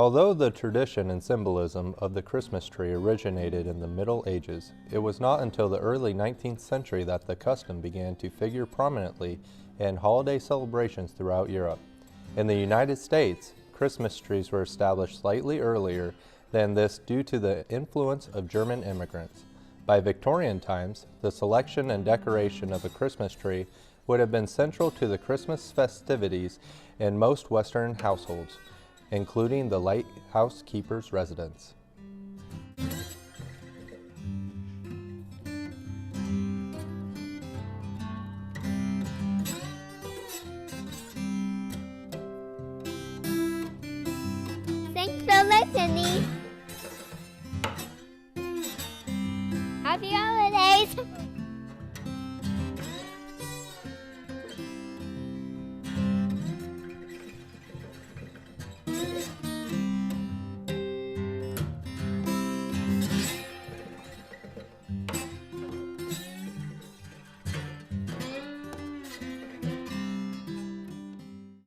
Although the tradition and symbolism of the Christmas tree originated in the Middle Ages, it was not until the early 19th century that the custom began to figure prominently in holiday celebrations throughout Europe. In the United States, Christmas trees were established slightly earlier than this due to the influence of German immigrants. By Victorian times, the selection and decoration of a Christmas tree would have been central to the Christmas festivities in most Western households, including the lighthouse keeper's residence. Thanks for listening.